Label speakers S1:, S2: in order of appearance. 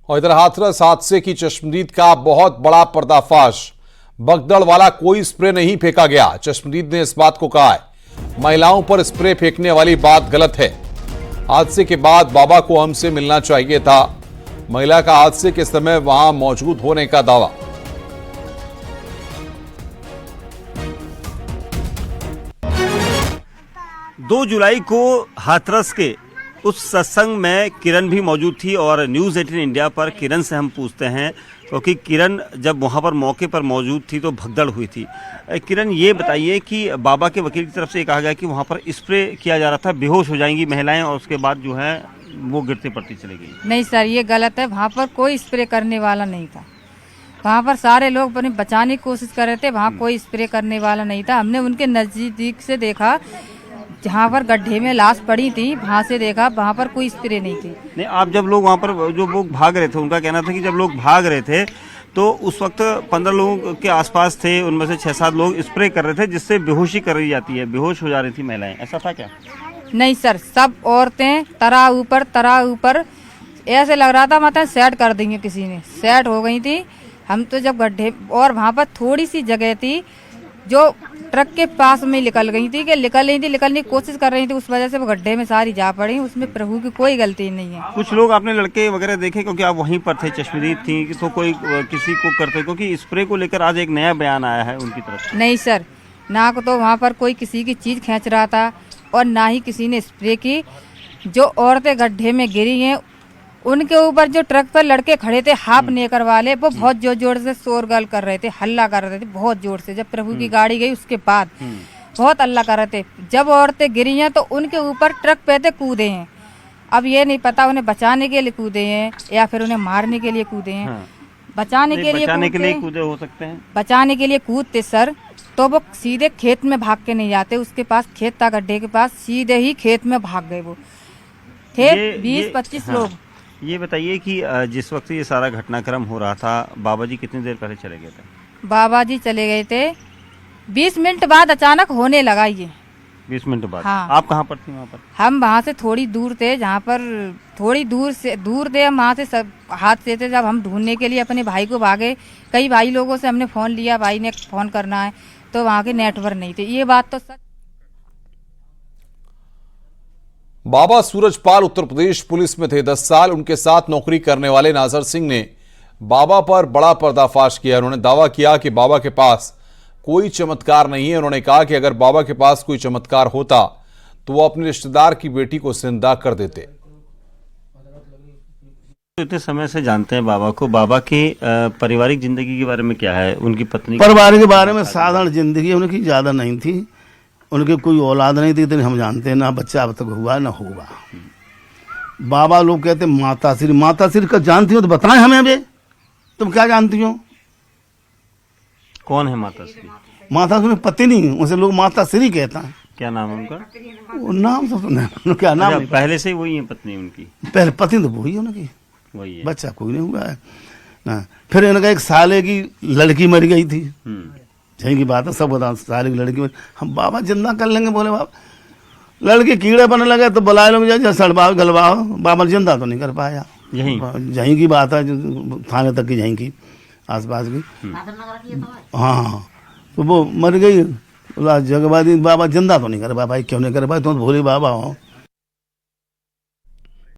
S1: और इधर हाथरस हादसे की चश्मदीद का बहुत बड़ा पर्दाफाश। भगदड़ वाला कोई स्प्रे नहीं फेंका गया। चश्मदीद ने इस बात को कहा है महिलाओं पर स्प्रे फेंकने वाली बात गलत है। हादसे के बाद बाबा को हमसे मिलना चाहिए था। महिला का हादसे के समय वहां मौजूद होने का दावा।
S2: 2 जुलाई को हाथरस के उस सत्संग में किरण भी मौजूद थी और न्यूज़ 18 इंडिया पर किरण से हम पूछते हैं, क्योंकि किरण जब वहां पर मौके पर मौजूद थी तो भगदड़ हुई थी। किरण, ये बताइए कि बाबा के वकील की तरफ से कहा गया कि वहां पर स्प्रे किया जा रहा था, बेहोश हो जाएंगी महिलाएं और उसके बाद जो है वो गिरते पड़ती चली गई।
S3: नहीं सर, ये गलत है। वहाँ पर कोई स्प्रे करने वाला नहीं था। वहाँ पर सारे लोग अपने बचाने की कोशिश कर रहे थे। वहाँ कोई स्प्रे करने वाला नहीं था। हमने उनके नजदीक से देखा, जहाँ पर गड्ढे में लाश पड़ी थी वहाँ से देखा, वहाँ पर कोई स्प्रे नहीं थी।
S2: नहीं, आप जब लोग वहाँ पर जो लोग भाग रहे थे, उनका कहना था कि जब लोग भाग रहे थे तो उस वक्त 15 लोगों के आसपास थे, उनमें से 6-7 लोग स्प्रे कर रहे थे जिससे बेहोशी कर दी जाती है, बेहोश हो जा रही थी महिलाएं। ऐसा था क्या?
S3: नहीं सर, सब औरतें तरा ऊपर ऐसे लग रहा था मतलब सेट कर देंगे, किसी ने सेट हो गई थी। हम तो जब गड्ढे और वहाँ पर थोड़ी सी जगह थी जो ट्रक के पास में निकल गई थी कि निकलने की कोशिश कर रही थी, उस वजह से वो गड्ढे में सारी जा पड़ी। उसमें प्रभु की कोई गलती नहीं है।
S2: कुछ लोग आपने लड़के वगैरह देखे, क्योंकि आप वहीं पर थे, चश्मदीद थी, तो कोई किसी को करते, क्योंकि स्प्रे को लेकर आज एक नया बयान आया है उनकी तरफ से।
S3: नहीं सर, ना को तो वहाँ पर कोई किसी की चीज खींच रहा था और ना ही किसी ने स्प्रे की। जो औरतें गड्ढे में गिरी हैं उनके ऊपर जो ट्रक पर लड़के खड़े थे हाफ नेकर वाले, वो बहुत जोर जोर से शोरगुल कर रहे थे, हल्ला कर रहे थे बहुत जोर से। जब प्रभु की गाड़ी गई उसके बाद बहुत हल्ला कर रहे थे। जब औरतें गिरी हैं तो उनके ऊपर ट्रक पे थे कूदे हैं। अब ये नहीं पता उन्हें बचाने के लिए कूदे हैं या फिर उन्हें मारने के लिए कूदे हैं। बचाने के लिए
S2: कूदे हो सकते हैं।
S3: बचाने के लिए कूदते सर तो वो सीधे खेत में भाग के नहीं जाते। उसके पास खेत था गड्ढे के पास, सीधे ही खेत में भाग गए। वो थे 20-25 लोग।
S2: ये बताइए कि जिस वक्त ये सारा घटनाक्रम हो रहा था, बाबा जी कितनी देर पहले चले गए थे?
S3: बाबा जी चले गए थे 20 मिनट बाद अचानक होने लगा ये।
S2: 20 मिनट बाद?
S3: हाँ।
S2: आप कहाँ पर थी वहाँ पर?
S3: हम वहाँ से थोड़ी दूर थे, जहाँ पर थोड़ी दूर थे हम। वहाँ से सब हाथ से थे। जब हम ढूंढने के लिए अपने भाई को भागे, कई भाई लोगों से हमने फ़ोन लिया, भाई ने फ़ोन करना है, तो वहाँ के नेटवर्क नहीं थे। ये बात तो सच।
S1: बाबा सूरजपाल उत्तर प्रदेश पुलिस में थे। 10 साल उनके साथ नौकरी करने वाले नाजर सिंह ने बाबा पर बड़ा पर्दाफाश किया। उन्होंने दावा किया कि बाबा के पास कोई चमत्कार नहीं है। उन्होंने कहा कि अगर बाबा के पास कोई चमत्कार होता तो वो अपने रिश्तेदार की बेटी को जिंदा कर देते।
S2: इतने समय से जानते हैं बाबा को, बाबा की पारिवारिक जिंदगी के बारे में क्या है? उनकी पत्नी
S4: परिवार के बारे में साधारण जिंदगी उनकी ज्यादा नहीं थी। उनके कोई औलाद नहीं थी, इतनी हम जानते हैं, ना बच्चा अब तक हुआ ना होगा। बाबा लोग कहते माता श्री का जानती हो तो बताएं हमें। अभी तुम क्या जानती हो?
S2: कौन है माता श्री?
S4: माता श्री पति नहीं, उसे लोग माता श्री कहता है।
S2: क्या नाम है उनका?
S4: वो नाम सब नहीं, क्या नाम है?
S2: पहले से ही वही है पत्नी उनकी?
S4: पहले पति तो वही है उनकी,
S2: वही है।
S4: बच्चा कोई नहीं हुआ है ना। फिर इनका एक साले की लड़की मर गई थी। यही की बात है, सब बता। सारे की लड़की हम बाबा जिंदा कर लेंगे, बोले बाबा। लड़के कीड़े बनने लगे तो बुलाए लोग, जैसे सड़वाओ गलवाओ, बाबा जिंदा तो नहीं कर पाया। यहीं की बात है, थाने तक की, यहीं की आसपास की। हाँ, तो वो मर गई। जगबादी बाबा जिंदा तो नहीं कर पाया। भाई क्यों नहीं कर पाए? तुम भोले बाबा हो,